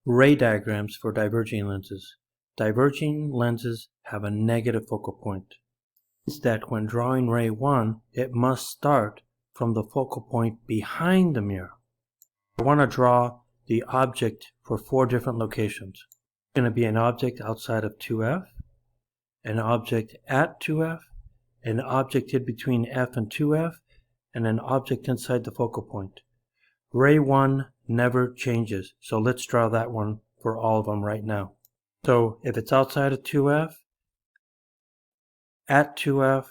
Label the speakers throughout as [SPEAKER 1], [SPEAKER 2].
[SPEAKER 1] Ray diagrams for diverging lenses. Diverging lenses have a negative focal point. It means that when drawing ray 1, it must start from the focal point behind the mirror. I want to draw the object for 4 different locations. It's going to be an object outside of 2F, an object at 2F, an object in between F and 2F, and an object inside the focal point. Ray 1 never changes, so let's draw that one for all of them right now. So if it's outside of 2F, at 2F,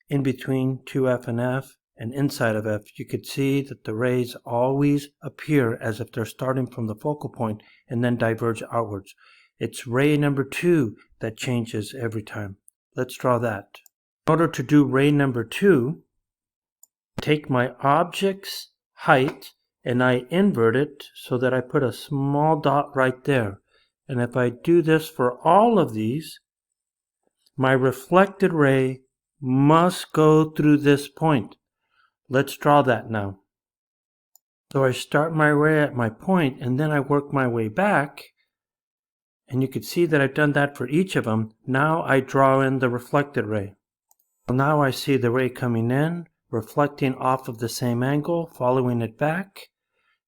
[SPEAKER 1] in between 2F and F, and inside of F, you could see that the rays always appear as if they're starting from the focal point and then diverge outwards. It's ray number 2 that changes every time. Let's draw that. In order to do ray number 2, take my object's height and I invert it so that I put a small dot right there. And if I do this for all of these, my reflected ray must go through this point. Let's draw that now. So I start my ray at my point and then I work my way back. And you can see that I've done that for each of them. Now I draw in the reflected ray. Well, now I see the ray coming in, reflecting off of the same angle, following it back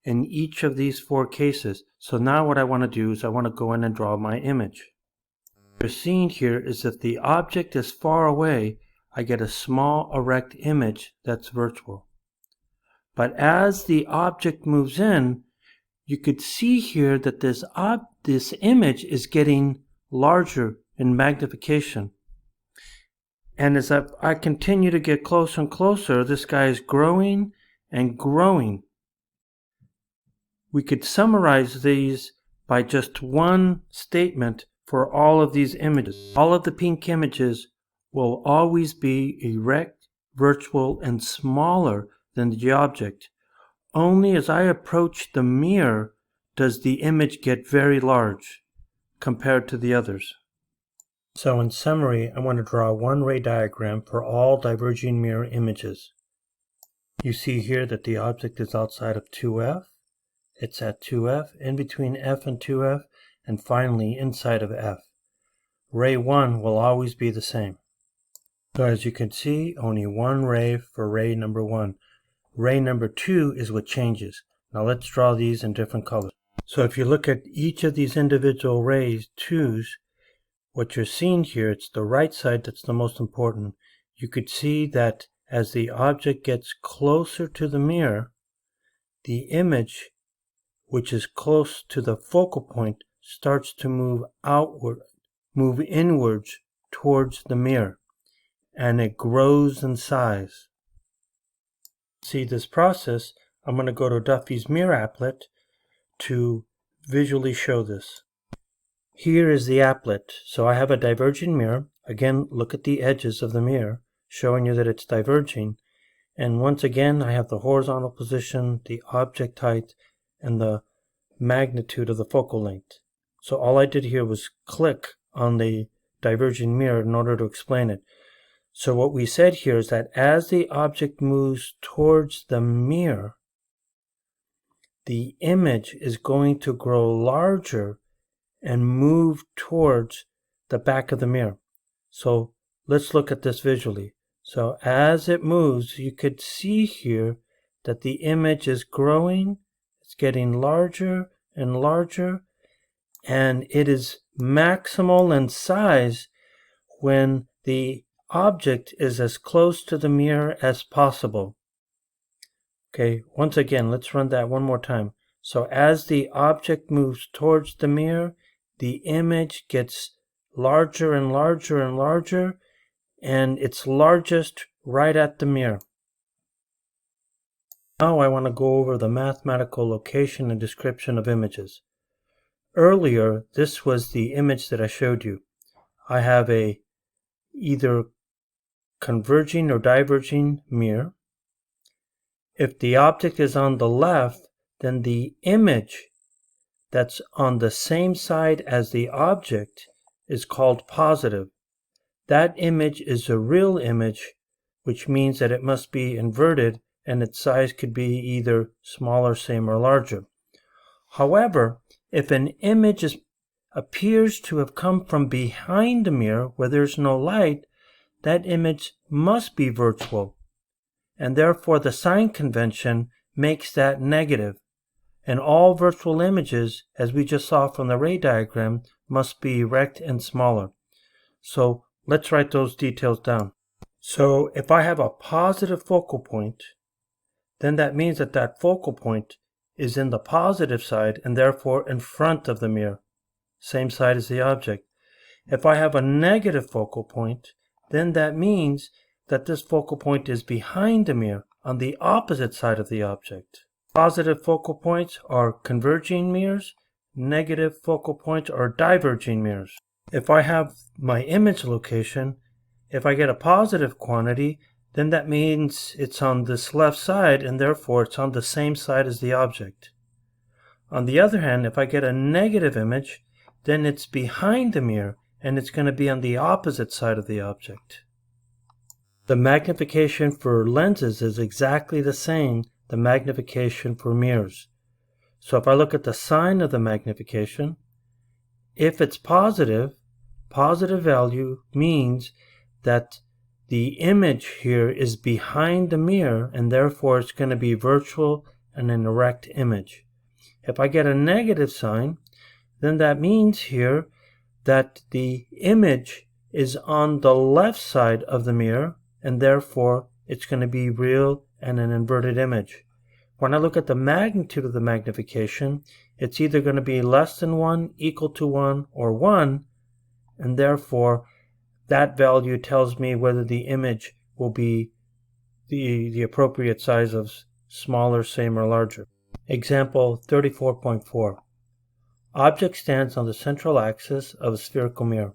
[SPEAKER 1] in each of these 4 cases. So now what I want to do is I want to go in and draw my image. What you're seeing here is if the object is far away, I get a small erect image that's virtual. But as the object moves in, you could see here that this image is getting larger in magnification. And as I continue to get closer and closer, this guy is growing and growing. We could summarize these by just one statement for all of these images. All of the pink images will always be erect, virtual, and smaller than the object. Only as I approach the mirror does the image get very large compared to the others. So in summary, I want to draw one ray diagram for all diverging mirror images. You see here that the object is outside of 2F. It's at 2F, in between F and 2F, and finally inside of F. Ray 1 will always be the same. So as you can see, only one ray for ray number 1. Ray number 2 is what changes. Now let's draw these in different colors. So if you look at each of these individual rays 2s, what you're seeing here, it's the right side that's the most important. You could see that as the object gets closer to the mirror, the image, which is close to the focal point, starts to move inwards towards the mirror, and it grows in size. See this process, I'm going to go to Duffy's mirror applet to visually show this. Here is the applet. So I have a diverging mirror. Again, look at the edges of the mirror, showing you that it's diverging. And once again, I have the horizontal position, the object height, and the magnitude of the focal length. So all I did here was click on the diverging mirror in order to explain it. So what we said here is that as the object moves towards the mirror, the image is going to grow larger and move towards the back of the mirror. So let's look at this visually. So as it moves, you could see here that the image is growing, it's getting larger and larger, and it is maximal in size when the object is as close to the mirror as possible. Okay, once again, let's run that one more time. So as the object moves towards the mirror, the image gets larger and larger and larger, and it's largest right at the mirror. Now I want to go over the mathematical location and description of images. Earlier, this was the image that I showed you. I have a either converging or diverging mirror. If the object is on the left, then the image that's on the same side as the object is called positive. That image is a real image, which means that it must be inverted and its size could be either smaller, same, or larger. However, If an image appears to have come from behind the mirror where there's no light, that image must be virtual, and therefore the sign convention makes that negative. And all virtual images, as we just saw from the ray diagram, must be erect and smaller. So let's write those details down. So if I have a positive focal point, then that means that that focal point is in the positive side and therefore in front of the mirror, same side as the object. If I have a negative focal point, then that means that this focal point is behind the mirror on the opposite side of the object. Positive focal points are converging mirrors, negative focal points are diverging mirrors. If I have my image location, if I get a positive quantity, then that means it's on this left side and therefore it's on the same side as the object. On the other hand, if I get a negative image, then it's behind the mirror and it's going to be on the opposite side of the object. The magnification for lenses is exactly the same, the magnification for mirrors. So if I look at the sign of the magnification, if it's positive, positive value means that the image here is behind the mirror and therefore it's going to be virtual and an erect image. If I get a negative sign, then that means here that the image is on the left side of the mirror and therefore it's going to be real and an inverted image. When I look at the magnitude of the magnification, it's either going to be less than 1, equal to 1, or 1, and therefore that value tells me whether the image will be the appropriate size of smaller, same, or larger. Example 34.4. Object stands on the central axis of a spherical mirror.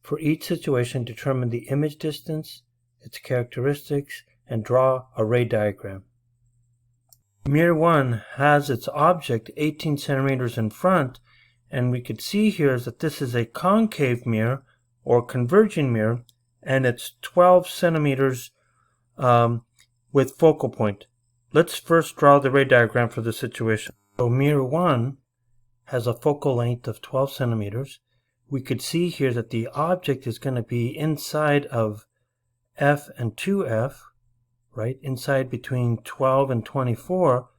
[SPEAKER 1] For each situation, determine the image distance, its characteristics, and draw a ray diagram. Mirror 1 has its object 18 centimeters in front, and we could see here is that this is a concave mirror or converging mirror, and it's 12 centimeters with focal point. Let's first draw the ray diagram for the situation. So mirror 1 has a focal length of 12 centimeters. We could see here that the object is going to be inside of F and 2F, right? Inside between 12 and 24.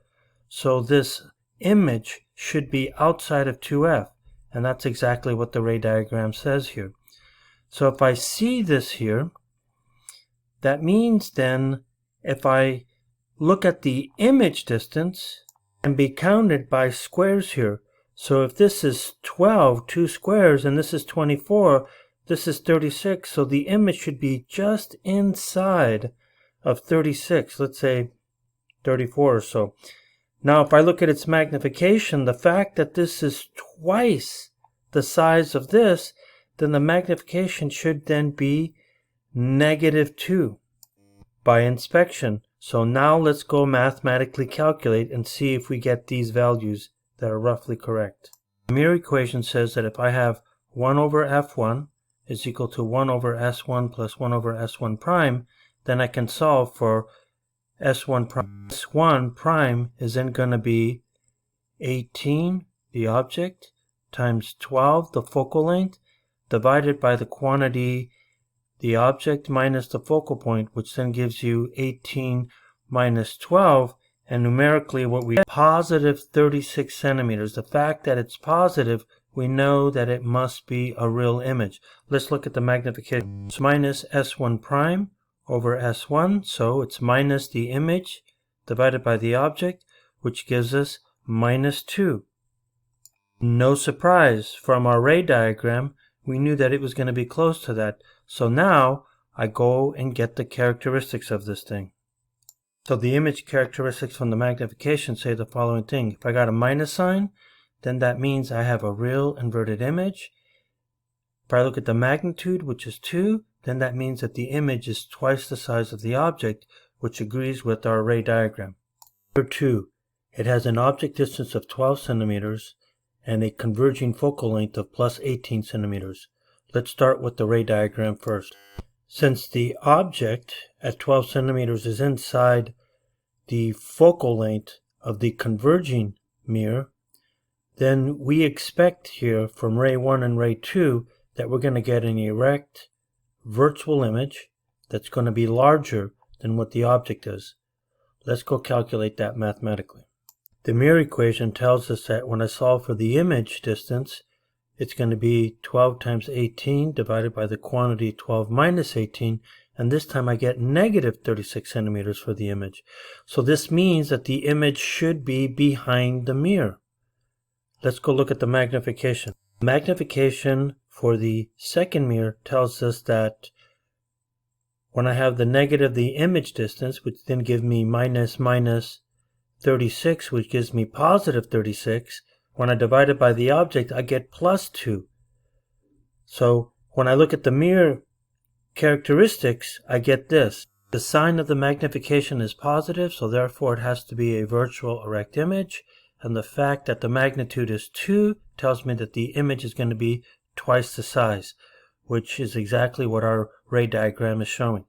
[SPEAKER 1] So this image should be outside of 2F, and that's exactly what the ray diagram says here. So if I see this here, that means then if I look at the image distance and be counted by squares here, so if this is 12, 2 squares, and this is 24, this is 36, so the image should be just inside of 36, let's say 34 or so. Now if I look at its magnification, the fact that this is twice the size of this, then the magnification should then be -2 by inspection. So now let's go mathematically calculate and see if we get these values that are roughly correct. The mirror equation says that if I have 1 over f1 is equal to 1 over s1 plus 1 over s1 prime, then I can solve for s1 prime. S1 prime is then going to be 18, the object, times 12, the focal length, divided by the quantity, the object minus the focal point, which then gives you 18 minus 12, and numerically what we have, positive 36 centimeters. The fact that it's positive, we know that it must be a real image. Let's look at the magnification. It's minus s1 prime over s1, so it's minus the image divided by the object, which gives us -2. No surprise, from our ray diagram, we knew that it was going to be close to that. So now I go and get the characteristics of this thing. So the image characteristics from the magnification say the following thing. If I got a minus sign, then that means I have a real inverted image. If I look at the magnitude, which is 2, then that means that the image is twice the size of the object, which agrees with our ray diagram. Number 2, it has an object distance of 12 centimeters and a converging focal length of plus 18 centimeters. Let's start with the ray diagram first. Since the object at 12 centimeters is inside the focal length of the converging mirror, then we expect here from ray 1 and ray 2 that we're going to get an erect virtual image that's going to be larger than what the object is. Let's go calculate that mathematically. The mirror equation tells us that when I solve for the image distance, it's going to be 12 times 18 divided by the quantity 12 minus 18, and this time I get negative 36 centimeters for the image. So this means that the image should be behind the mirror. Let's go look at the magnification. Magnification for the second mirror tells us that when I have the negative the image distance, which then gives me minus 36, which gives me positive 36, when I divide it by the object, I get plus 2. So when I look at the mirror characteristics, I get this. The sign of the magnification is positive, so therefore it has to be a virtual erect image. And the fact that the magnitude is 2 tells me that the image is going to be twice the size, which is exactly what our ray diagram is showing.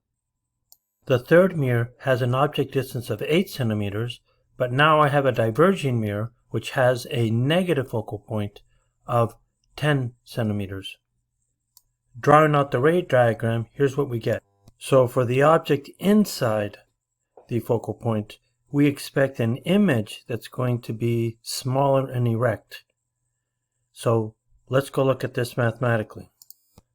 [SPEAKER 1] The third mirror has an object distance of 8 centimeters, but now I have a diverging mirror which has a negative focal point of 10 centimeters. Drawing out the ray diagram, here's what we get. So for the object inside the focal point, we expect an image that's going to be smaller and erect. So let's go look at this mathematically.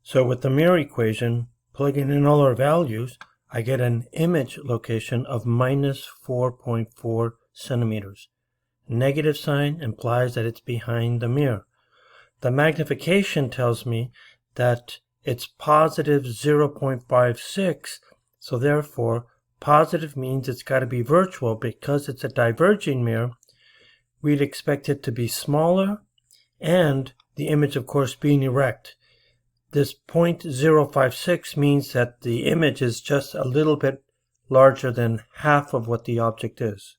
[SPEAKER 1] So with the mirror equation, plugging in all our values, I get an image location of minus 4.4 centimeters. Negative sign implies that it's behind the mirror. The magnification tells me that it's positive 0.56, so therefore positive means it's got to be virtual. Because it's a diverging mirror, we'd expect it to be smaller and the image, of course, being erect. This 0.056 means that the image is just a little bit larger than half of what the object is.